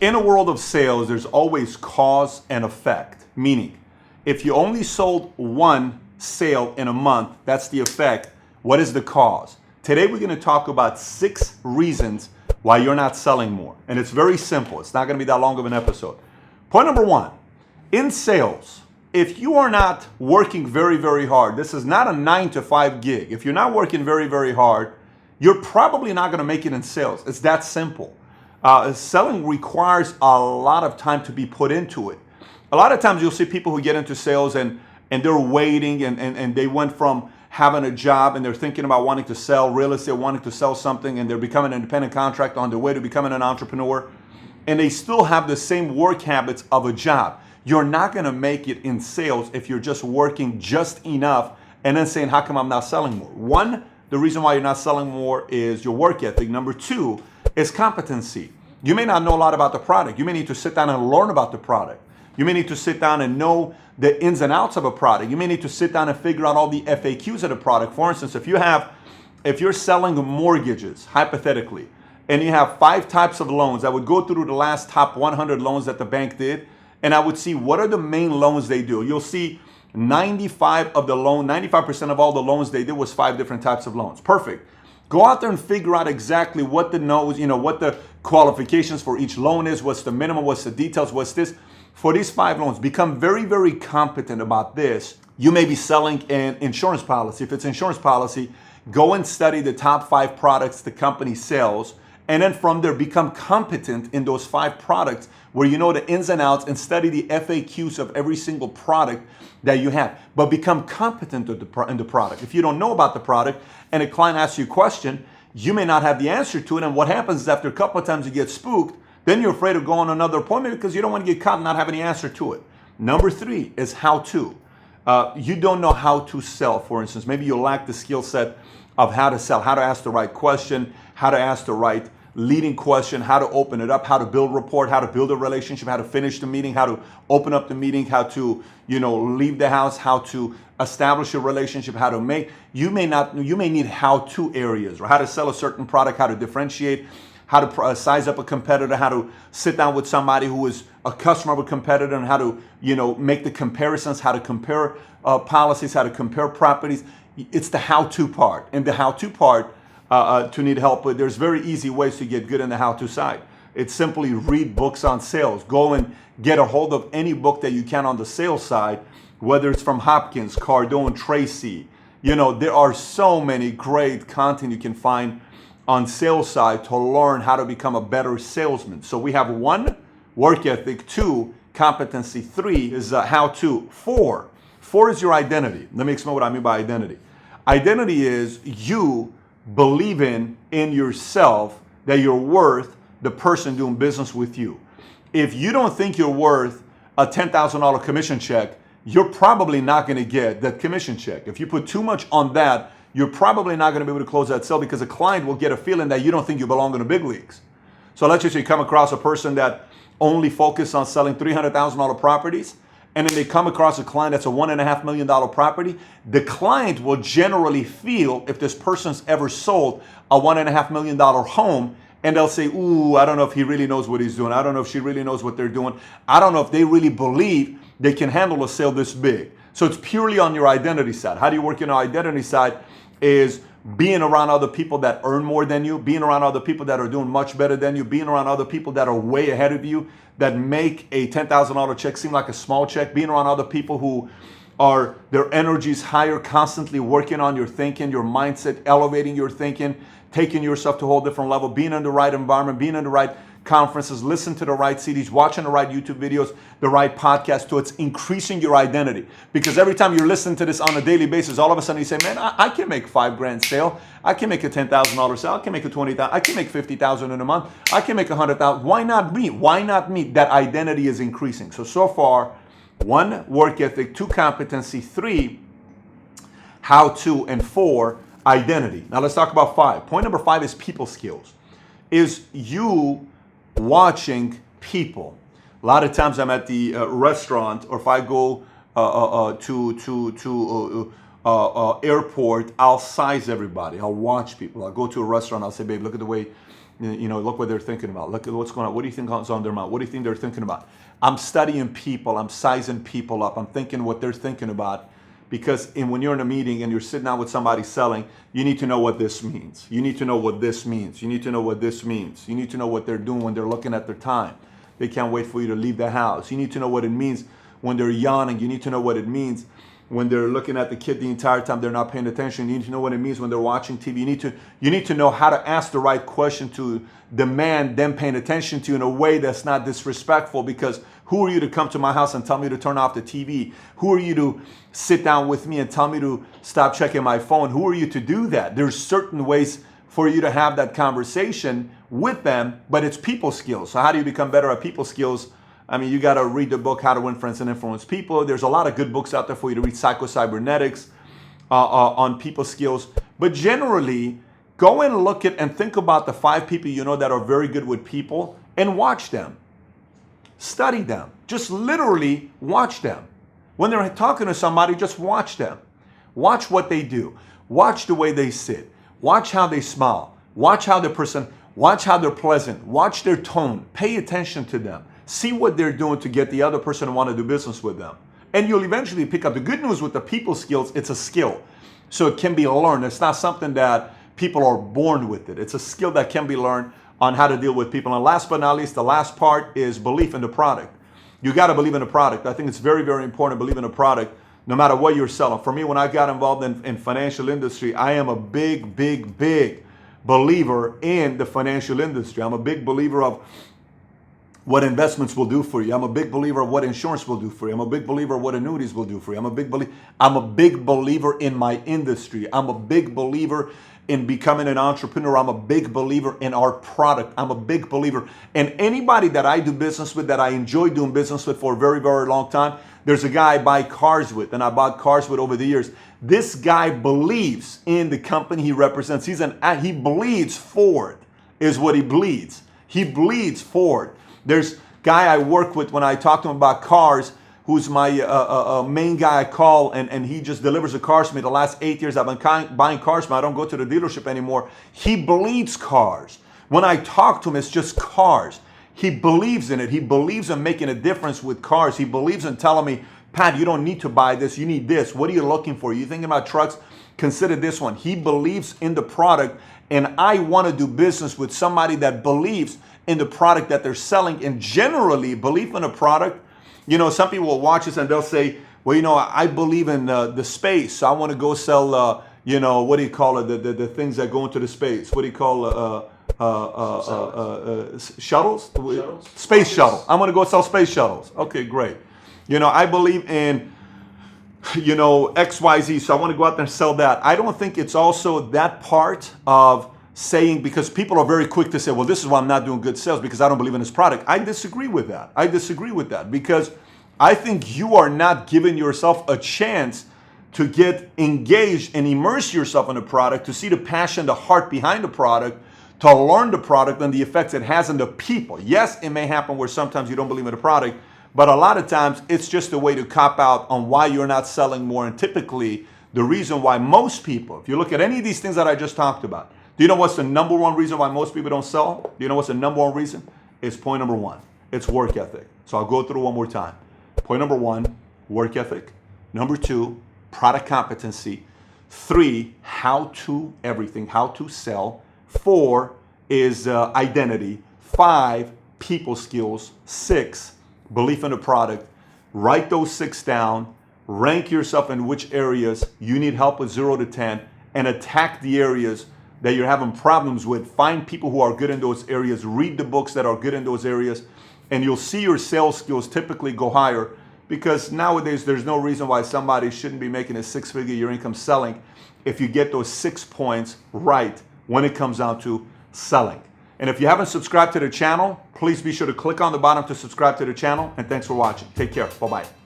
In a world of sales, there's always cause and effect. Meaning, if you only sold one sale in a month, that's the effect. What is the cause? Today, we're going to talk about 6 reasons why you're not selling more. And it's very simple. It's not going to be that long of an episode. Point number 1, in sales, if you are not working very, very hard, this is not a 9-to-5 gig. If you're not working very, very hard, you're probably not going to make it in sales. It's that simple. Selling requires a lot of time to be put into it. A lot of times you'll see people who get into sales and they're waiting and they went from having a job and they're thinking about wanting to sell real estate, wanting to sell something, and they're becoming an independent contractor on their way to becoming an entrepreneur. And they still have the same work habits of a job. You're not going to make it in sales if you're just working just enough and then saying, how come I'm not selling more? 1, the reason why you're not selling more is your work ethic. Number 2 is competency. You may not know a lot about the product. You may need to sit down and learn about the product. You may need to sit down and know the ins and outs of a product. You may need to sit down and figure out all the FAQs of the product. For instance, if you're selling mortgages, hypothetically, and you have 5 types of loans, I would go through the last top 100 loans that the bank did, and I would see what are the main loans they do. You'll see 95% of all the loans they did was 5 different types of loans. Perfect. Go out there and figure out exactly what what the qualifications for each loan is, what's the minimum, what's the details, what's this. For these 5 loans, become very, very competent about this. You may be selling an insurance policy. If it's insurance policy, go and study the top 5 products the company sells. And then from there, become competent in those 5 products where you know the ins and outs, and study the FAQs of every single product that you have. But become competent in the product. If you don't know about the product and a client asks you a question, you may not have the answer to it. And what happens is after a couple of times you get spooked, then you're afraid of going on another appointment because you don't want to get caught and not have any answer to it. Number 3 is how to. You don't know how to sell, for instance. Maybe you lack the skill set of how to sell, how to ask the right question, how to ask the right leading question, how to open it up, how to build rapport, how to build a relationship, how to finish the meeting, how to open up the meeting, how to, leave the house, how to establish a relationship, how to make, you may need how-to areas, or how to sell a certain product, how to differentiate, how to size up a competitor, how to sit down with somebody who is a customer of a competitor, and how to, make the comparisons, how to compare policies, how to compare properties. It's the how-to part. And the how-to part, to need help with, there's very easy ways to get good in the how-to side. It's simply read books on sales. Go and get a hold of any book that you can on the sales side, whether it's from Hopkins, Cardone, Tracy. There are so many great content you can find on sales side to learn how to become a better salesman. So we have 1, work ethic, 2, competency, 3 is how-to, 4 is your identity. Let me explain what I mean by identity. Identity is you believing in yourself that you're worth the person doing business with you. If you don't think you're worth a $10,000 commission check, you're probably not going to get that commission check. If you put too much on that, you're probably not going to be able to close that sale because a client will get a feeling that you don't think you belong in the big leagues. So let's just say you come across a person that only focuses on selling $300,000 properties, and then they come across a client that's a $1.5 million property. The client will generally feel if this person's ever sold a $1.5 million home, and they'll say, ooh, I don't know if he really knows what he's doing. I don't know if she really knows what they're doing. I don't know if they really believe they can handle a sale this big. So it's purely on your identity side. How do you work in your identity side is being around other people that earn more than you, being around other people that are doing much better than you, being around other people that are way ahead of you, that make a $10,000 check seem like a small check, being around other people who are, their energy's higher, constantly working on your thinking, your mindset, elevating your thinking, taking yourself to a whole different level, being in the right environment, being in the right conferences, listen to the right CDs, watching the right YouTube videos, the right podcast, so it's increasing your identity. Because every time you're listening to this on a daily basis, all of a sudden you say, man, I can make $5,000 sale. I can make a $10,000 sale. I can make a $20,000. I can make $50,000 in a month. I can make $100,000. Why not me? Why not me? That identity is increasing. So far, 1, work ethic, 2, competency, 3, how to, and 4, identity. Now let's talk about 5. Point number 5 is people skills. Is you watching people. A lot of times I'm at the restaurant, or if I go to airport, I'll size everybody. I'll watch people. I'll go to a restaurant. I'll say, babe, look at the way Look what they're thinking about. Look at what's going on. What do you think is on their mind? What do you think they're thinking about? I'm studying people. I'm sizing people up. I'm thinking what they're thinking about. Because when you're in a meeting and you're sitting down with somebody selling, you need to know what this means. You need to know what this means. You need to know what this means. You need to know what they're doing when they're looking at their time. They can't wait for you to leave the house. You need to know what it means when they're yawning. You need to know what it means when they're looking at the kid the entire time they're not paying attention. You need to know what it means when they're watching TV. You need to know how to ask the right question to demand them paying attention to you in a way that's not disrespectful, because who are you to come to my house and tell me to turn off the TV? Who are you to sit down with me and tell me to stop checking my phone? Who are you to do that? There's certain ways for you to have that conversation with them, but it's people skills. So how do you become better at people skills? I mean, you got to read the book, How to Win Friends and Influence People. There's a lot of good books out there for you to read, Psycho-Cybernetics on people skills. But generally, go and look at and think about the 5 people you know that are very good with people and watch them. Study them. Just literally watch them. When they're talking to somebody, just watch them. Watch what they do. Watch the way they sit. Watch how they smile. Watch how they're watch how they're pleasant. Watch their tone. Pay attention to them. See what they're doing to get the other person to want to do business with them. And you'll eventually pick up. The good news with the people skills, it's a skill. So it can be learned. It's not something that people are born with it. It's a skill that can be learned on how to deal with people. And last but not least, the last part is belief in the product. You got to believe in the product. I think it's very, very important to believe in the product no matter what you're selling. For me, when I got involved in financial industry, I am a big, big, big believer in the financial industry. I'm a big believer of what investments will do for you. I'm a big believer of what insurance will do for you. I'm a big believer of what annuities will do for you. I'm a big believer in my industry. I'm a big believer in becoming an entrepreneur. I'm a big believer in our product. I'm a big believer. And anybody that I do business with, that I enjoy doing business with for a very, very long time, there's a guy I buy cars with, and I bought cars with over the years. This guy believes in the company he represents. He bleeds Ford is what he bleeds. He bleeds Ford. There's a guy I work with when I talk to him about cars, who's my main guy I call, and he just delivers the cars to me. The last 8 years I've been buying cars, but I don't go to the dealership anymore. He bleeds cars. When I talk to him, it's just cars. He believes in it. He believes in making a difference with cars. He believes in telling me, Pat, you don't need to buy this. You need this. What are you looking for? You thinking about trucks? Consider this one. He believes in the product, and I want to do business with somebody that believes in the product that they're selling. And generally, belief in a product, some people will watch this and they'll say, well, I believe in the space, so I want to go sell, what do you call it, the things that go into the space? What do you call shuttles? Space shuttle. I'm going to go sell space shuttles. Okay, great. I believe in, XYZ, so I want to go out there and sell that. I don't think it's also that part of saying, because people are very quick to say, well, this is why I'm not doing good sales, because I don't believe in this product. I disagree with that. Because I think you are not giving yourself a chance to get engaged and immerse yourself in the product, to see the passion, the heart behind the product, to learn the product and the effects it has on the people. Yes, it may happen where sometimes you don't believe in the product, but a lot of times it's just a way to cop out on why you're not selling more. And typically, the reason why most people, if you look at any of these things that I just talked about, do you know what's the number one reason why most people don't sell? Do you know what's the number one reason? It's point number 1. It's work ethic. So I'll go through one more time. Point number 1, work ethic. Number 2, product competency. 3, how to everything, how to sell. 4 is identity. 5, people skills. 6, belief in the product. Write those 6 down. Rank yourself in which areas you need help with 0 to 10, and attack the areas that you're having problems with. Find people who are good in those areas. Read the books that are good in those areas, and you'll see your sales skills typically go higher, because nowadays there's no reason why somebody shouldn't be making a 6-figure year income selling if you get those 6 points right when it comes down to selling. And if you haven't subscribed to the channel, please be sure to click on the bottom to subscribe to the channel, and thanks for watching. Take care. Bye-bye.